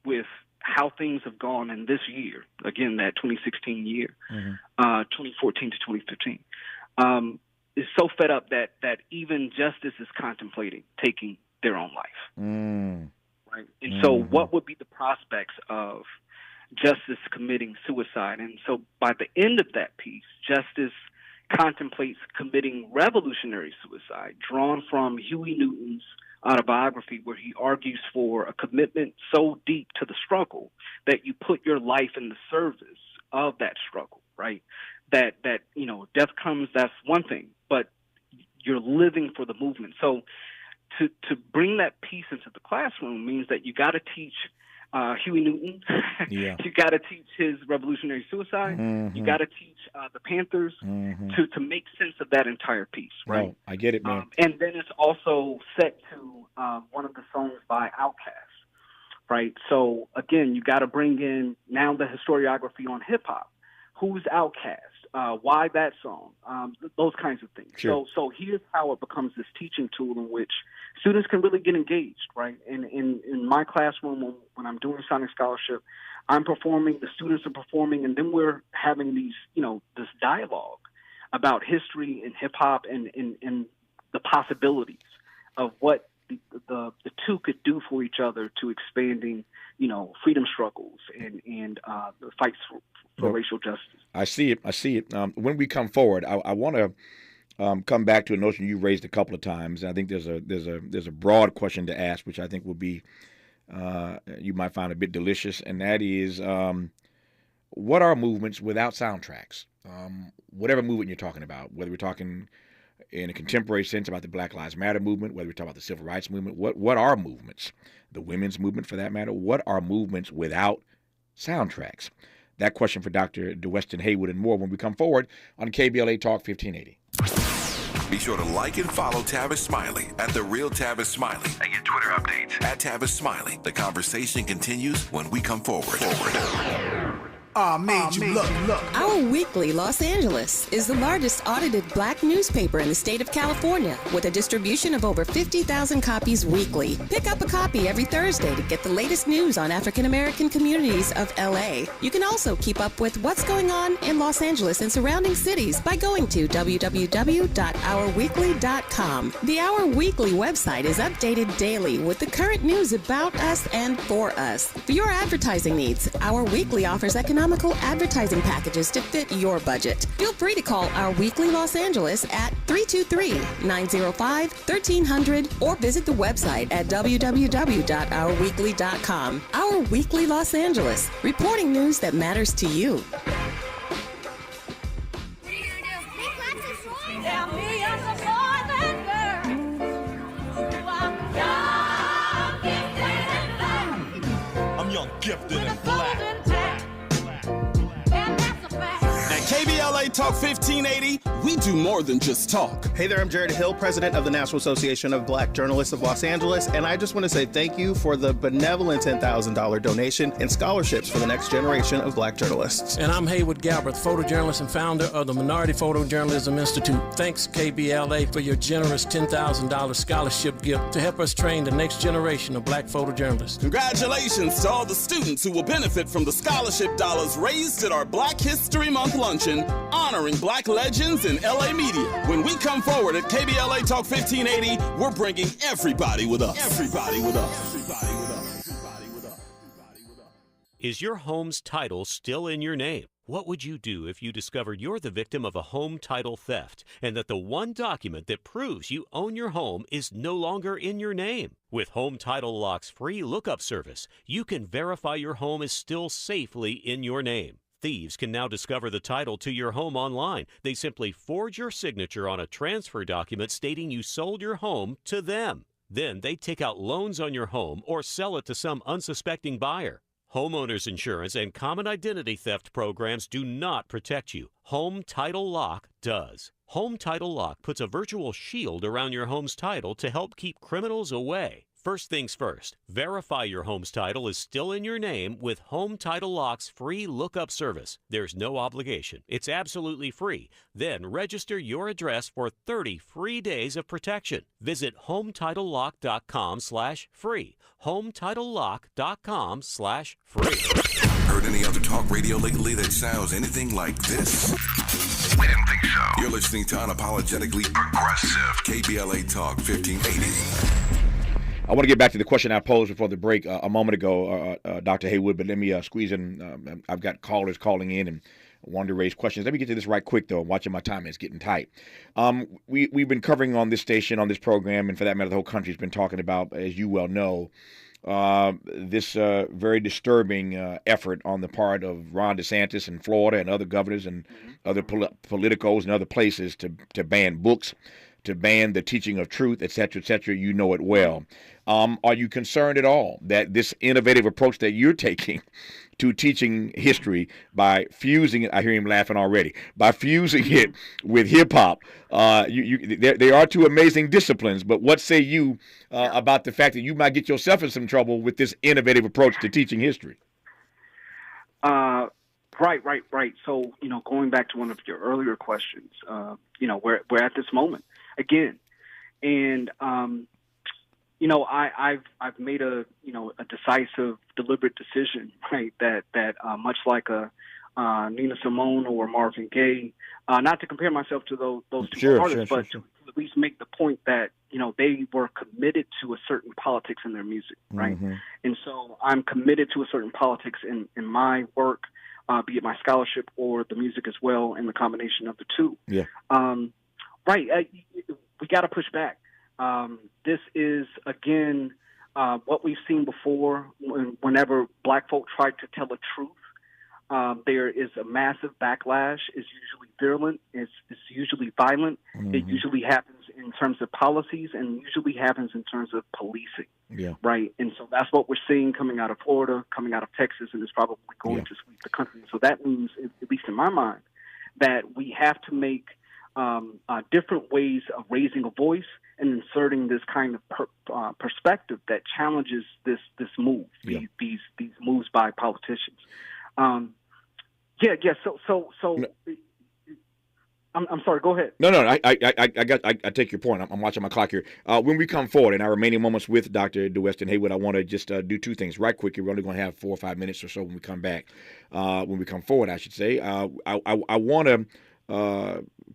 with how things have gone in this year, again, that 2016 year, 2014 to 2015, is so fed up that even justice is contemplating taking their own life. Right? And so what would be the prospects of justice committing suicide? And so by the end of that piece, justice contemplates committing revolutionary suicide, drawn from Huey Newton's autobiography, where he argues for a commitment so deep to the struggle that you put your life in the service of that struggle, right? That death comes, that's one thing, but you're living for the movement. So to bring that piece into the classroom means that you got to teach Huey Newton. Yeah. You got to teach his revolutionary suicide. You got to teach the Panthers to make sense of that entire piece, right? Oh, I get it, man. And then it's also set to one of the songs by Outkast, right? So again, you got to bring in now the historiography on hip hop. who's Outkast, why that song, those kinds of things. Sure. So here's how it becomes this teaching tool in which students can really get engaged, right? And in my classroom, when I'm doing Sonic Scholarship, I'm performing, the students are performing, and then we're having these, this dialogue about history and hip hop and the possibilities of what the two could do for each other to expanding, freedom struggles and the fights for racial justice. I see it. When we come forward, I want to come back to a notion you raised a couple of times. I think there's a broad question to ask, which I think will be you might find a bit delicious, and that is, what are movements without soundtracks? Whatever movement you're talking about, whether we're talking in a contemporary sense about the Black Lives Matter movement, whether we're talking about the Civil Rights movement, what are movements? The women's movement, for that matter. What are movements without soundtracks? That question for Dr. DeWeston Haywood and more when we come forward on KBLA Talk 1580. Be sure to like and follow Tavis Smiley at The Real Tavis Smiley and get Twitter updates at Tavis Smiley. The conversation continues when we come forward. Our Weekly Los Angeles is the largest audited Black newspaper in the state of California with a distribution of over 50,000 copies weekly. Pick up a copy every Thursday to get the latest news on African American communities of LA. You can also keep up with what's going on in Los Angeles and surrounding cities by going to www.ourweekly.com. The Our Weekly website is updated daily with the current news about us and for us. For your advertising needs, Our Weekly offers economical advertising packages to fit your budget. Feel free to call Our Weekly Los Angeles at 323-905-1300 or visit the website at www.ourweekly.com. Our Weekly Los Angeles, reporting news that matters to you. I'm young, gifted, and black. KBLA Talk 1580, we do more than just talk. Hey there, I'm Jared Hill, president of the National Association of Black Journalists of Los Angeles, and I just want to say thank you for the benevolent $10,000 donation and scholarships for the next generation of black journalists. And I'm Haywood Galbraith, photojournalist and founder of the Minority Photojournalism Institute. Thanks, KBLA, for your generous $10,000 scholarship gift to help us train the next generation of black photojournalists. Congratulations to all the students who will benefit from the scholarship dollars raised at our Black History Month luncheon honoring black legends in LA media. When we come forward at KBLA Talk 1580, we're bringing everybody with us. Everybody with us. Everybody with us. Everybody with us. Everybody with us. Is your home's title still in your name? What would you do if you discovered you're the victim of a home title theft and that the one document that proves you own your home is no longer in your name? With Home Title Lock's free lookup service, you can verify your home is still safely in your name. Thieves can now discover the title to your home online. They simply forge your signature on a transfer document stating you sold your home to them. Then they take out loans on your home or sell it to some unsuspecting buyer. Homeowners insurance and common identity theft programs do not protect you. Home Title Lock does. Home Title Lock puts a virtual shield around your home's title to help keep criminals away. First things first, verify your home's title is still in your name with Home Title Lock's free lookup service. There's no obligation. It's absolutely free. Then register your address for 30 free days of protection. Visit HomeTitleLock.com/free. HomeTitleLock.com/free. Heard any other talk radio lately that sounds anything like this? We didn't think so. You're listening to Unapologetically Progressive, KBLA Talk 1580. I want to get back to the question I posed before the break a moment ago, Dr. Haywood, but let me squeeze in. I've got callers calling in and wanted to raise questions. Let me get to this right quick, though. I'm watching my time. It's getting tight. We've been covering on this station, on this program, and for that matter, the whole country's been talking about, as you well know, this very disturbing effort on the part of Ron DeSantis in Florida and other governors and other politicos and other places to ban books, to ban the teaching of truth, et cetera, you know it well. Are you concerned at all that this innovative approach that you're taking to teaching history by fusing it, I hear him laughing already, by fusing it with hip-hop, they are two amazing disciplines, but what say you about the fact that you might get yourself in some trouble with this innovative approach to teaching history? Right. So, going back to one of your earlier questions, we're at this moment again, and I've made a decisive, deliberate decision, right? That much like a Nina Simone or Marvin Gaye, not to compare myself to those two artists, but to at least make the point that they were committed to a certain politics in their music, right? Mm-hmm. And so I'm committed to a certain politics in my work, be it my scholarship or the music as well, and the combination of the two. Yeah. Right. We got to push back. This is, again, what we've seen before. Whenever Black folk try to tell the truth, there is a massive backlash. It's usually virulent. It's usually violent. Mm-hmm. It usually happens in terms of policies, and usually happens in terms of policing. Yeah. Right. And so that's what we're seeing coming out of Florida, coming out of Texas, and it's probably going to sweep the country. So that means, at least in my mind, that we have to make different ways of raising a voice and inserting this kind of perspective that challenges this move, these moves by politicians. So I'm sorry. Go ahead. No. I take your point. I'm watching my clock here. When we come forward in our remaining moments with Dr. DeWeston Haywood, I want to just do two things right quickly. We're only going to have 4 or 5 minutes or so when we come back. When we come forward, I should say. I want to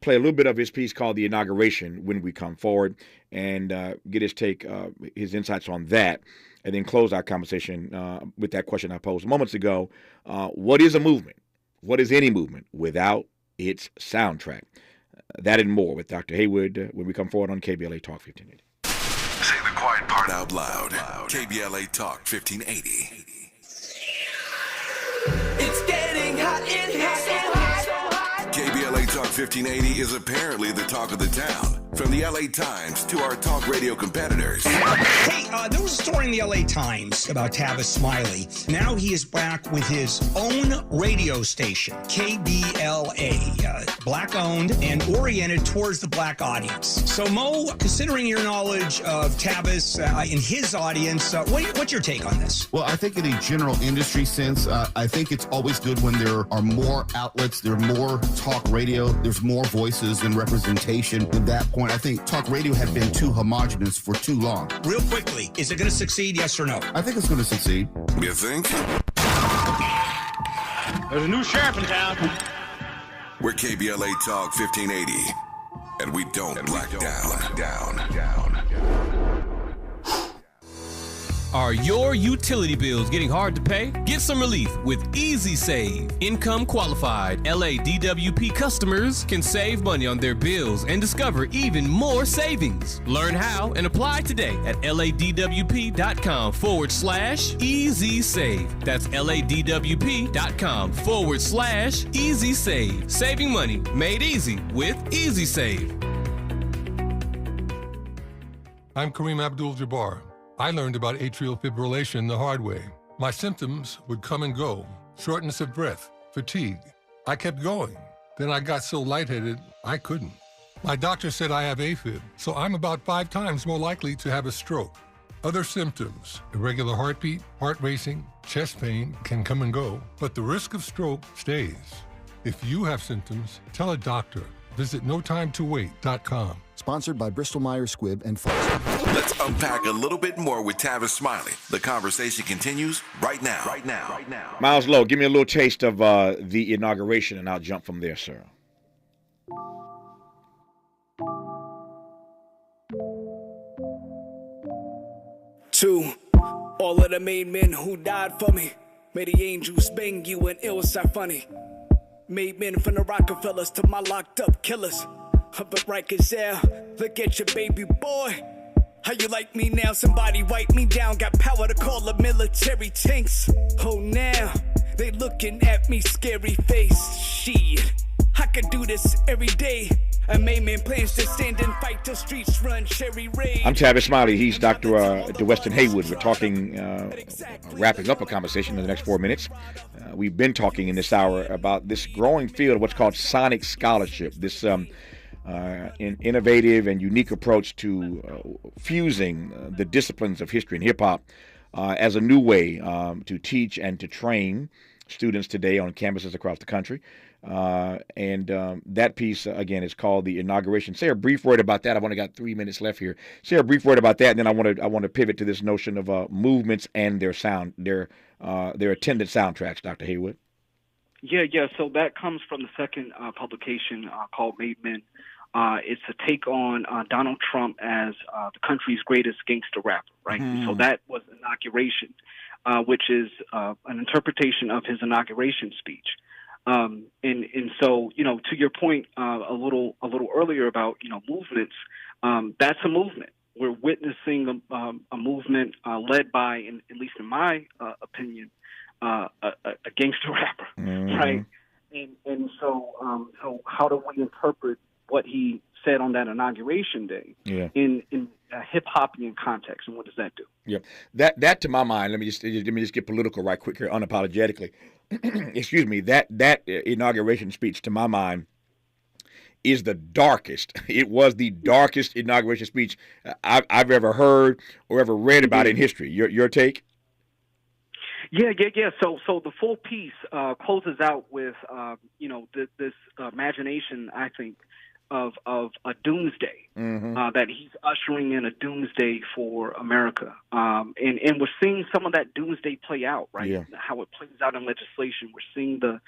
play a little bit of his piece called "The Inauguration" when we come forward, and get his take, his insights on that, and then close our conversation with that question I posed moments ago. What is a movement? What is any movement without its soundtrack? That and more with Dr. Haywood when we come forward on KBLA Talk 1580. Say the quiet part out loud. KBLA Talk 1580. It's getting hot in here. KBLA Talk 1580 is apparently the talk of the town. From the LA Times to our talk radio competitors. Hey, there was a story in the LA Times about Tavis Smiley. Now he is back with his own radio station, KBLA, black-owned and oriented towards the black audience. So, Mo, considering your knowledge of Tavis in his audience, what's your take on this? Well, I think in a general industry sense, I think it's always good when there are more outlets, there are more talk radio, there's more voices and representation. At that point, I think talk radio had been too homogenous for too long. Real quickly, is it going to succeed, yes or no? I think it's going to succeed. You think? There's a new sheriff in town. We're KBLA Talk 1580, and we don't black down. Are your utility bills getting hard to pay? Get some relief with Easy Save. Income qualified LADWP customers can save money on their bills and discover even more savings. Learn how and apply today at LADWP.com/Easy Save. That's LADWP.com/Easy Save. Saving money made easy with Easy Save. I'm Kareem Abdul-Jabbar. I learned about atrial fibrillation the hard way. My symptoms would come and go: shortness of breath, fatigue. I kept going. Then I got so lightheaded, I couldn't. My doctor said I have AFib, so I'm about 5 times more likely to have a stroke. Other symptoms: irregular heartbeat, heart racing, chest pain can come and go, but the risk of stroke stays. If you have symptoms, tell a doctor. Visit notimetowait.com. Sponsored by Bristol-Myers Squibb and Pfizer. Let's unpack a little bit more with Tavis Smiley. The conversation continues right now. Miles Lowe, give me a little taste of the inauguration, and I'll jump from there, sir. To all of the main men who died for me, may the angels bang you and ill sound funny. Made men from the Rockefellers to my locked up killers. But Rikers there, look at your baby boy. How you like me now? Somebody wipe me down. Got power to call the military tanks. Oh, now they looking at me scary face. Shit, I could do this every day. A main man plans to stand and fight till streets run cherry raid. I'm Tavis Smiley. He's Dr. DeWeston Haywood. We're talking, wrapping up a conversation in the next 4 minutes. We've been talking in this hour about this growing field of what's called sonic scholarship. This innovative and unique approach to fusing the disciplines of history and hip-hop as a new way to teach and to train students today on campuses across the country. That piece, again, is called The Inauguration. Say a brief word about that. I've only got 3 minutes left here. Say a brief word about that, and then I want to pivot to this notion of movements and their attendant soundtracks, Dr. Haywood. Yeah. So that comes from the second publication called Made Men. It's a take on Donald Trump as the country's greatest gangster rapper, right? Mm. So that was inauguration, which is an interpretation of his inauguration speech. And so, to your point a little earlier about, movements, that's a movement. We're witnessing a movement led by, at least in my opinion, a gangster rapper, right? And so how do we interpret what he said on that inauguration day in a hip-hopian context, and what does that do? Yeah, that to my mind, let me just get political right quick here, unapologetically. Excuse me. That inauguration speech, to my mind, is the darkest. It was the darkest inauguration speech I've ever heard or ever read about in history. Your take? Yeah. So the full piece closes out with this imagination, I think, of a doomsday, that he's ushering in a doomsday for America, and we're seeing some of that doomsday play out, right? Yeah. How it plays out in legislation. We're seeing the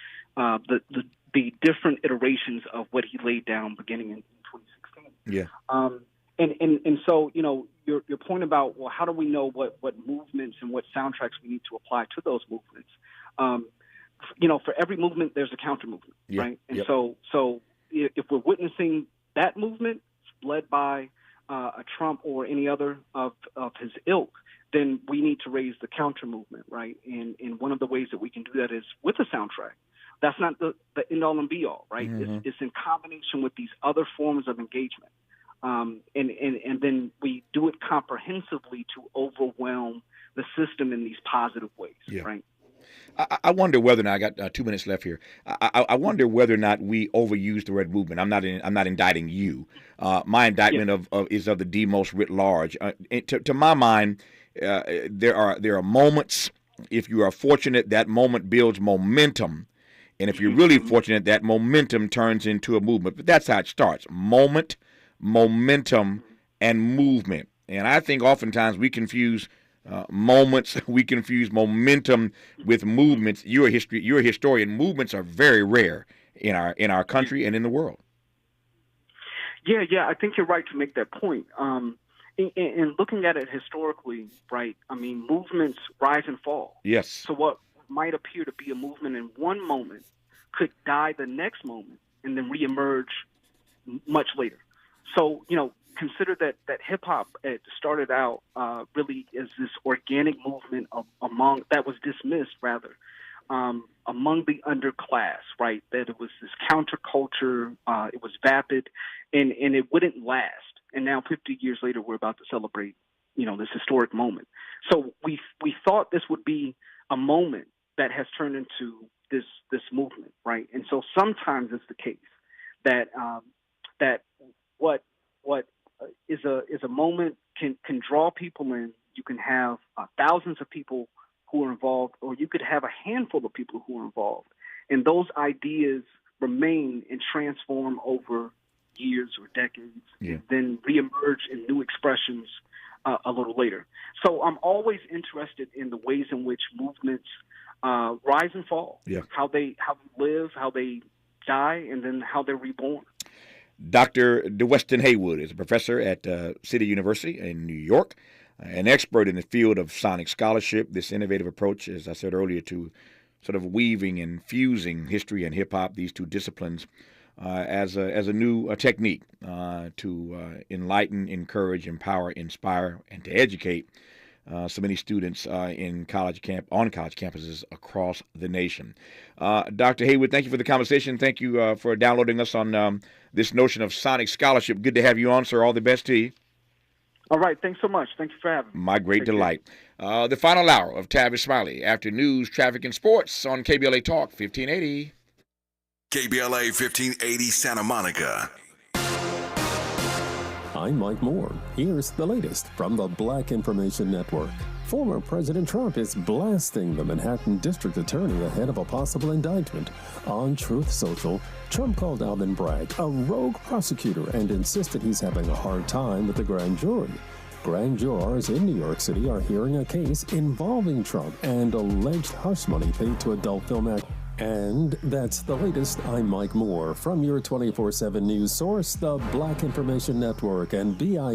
different iterations of what he laid down beginning in 2016. Yeah. And so your point about, well, how do we know what movements and what soundtracks we need to apply to those movements? For every movement there's a counter movement, right? And so if we're witnessing that movement led by a Trump or any other of his ilk, then we need to raise the counter movement, right? And one of the ways that we can do that is with a soundtrack. That's not the end all and be all, right? It's in combination with these other forms of engagement. And then we do it comprehensively to overwhelm the system in these positive ways, right? I wonder whether or not, I got 2 minutes left here. I wonder whether or not we overuse the word movement. I'm not indicting you. My indictment is of the demos writ large. To my mind, there are moments. If you are fortunate, that moment builds momentum, and if you're really fortunate, that momentum turns into a movement. But that's how it starts: moment, momentum, and movement. And I think oftentimes we confuse moments. We confuse momentum with movements. You're a historian. Movements are very rare in our country and in the world. Yeah. I think you're right to make that point. In looking at it historically, right? I mean, movements rise and fall. Yes. So what might appear to be a movement in one moment could die the next moment and then reemerge much later. So, consider that hip hop started out really as this organic movement among that was dismissed rather among the underclass, right? That it was this counterculture, it was vapid, and it wouldn't last. And now, 50 years later, we're about to celebrate, this historic moment. So we thought this would be a moment that has turned into this movement, right? And so sometimes it's the case that what is a moment can draw people in. You can have thousands of people who are involved, or you could have a handful of people who are involved, and those ideas remain and transform over years or decades, and then reemerge in new expressions a little later. So I'm always interested in the ways in which movements rise and fall, how they live, how they die, and then how they're reborn. Dr. DeWeston Haywood is a professor at City University in New York, an expert in the field of sonic scholarship. This innovative approach, as I said earlier, to sort of weaving and fusing history and hip-hop, these two disciplines, as a new technique to enlighten, encourage, empower, inspire, and to educate so many students on college campuses across the nation. Dr. Haywood, thank you for the conversation. Thank you for downloading us on this notion of sonic scholarship. Good to have you on, sir. All the best to you. All right. Thanks so much. Thank you for having me. My great delight. The final hour of Tavis Smiley after news, traffic, and sports on KBLA Talk 1580. KBLA 1580 Santa Monica. I'm Mike Moore. Here's the latest from the Black Information Network. Former President Trump is blasting the Manhattan District Attorney ahead of a possible indictment. On Truth Social, Trump called Alvin Bragg a rogue prosecutor and insisted he's having a hard time with the grand jury. Grand jurors in New York City are hearing a case involving Trump and alleged hush money paid to adult film actors. And that's the latest. I'm Mike Moore from your 24/7 news source, the Black Information Network, and BI.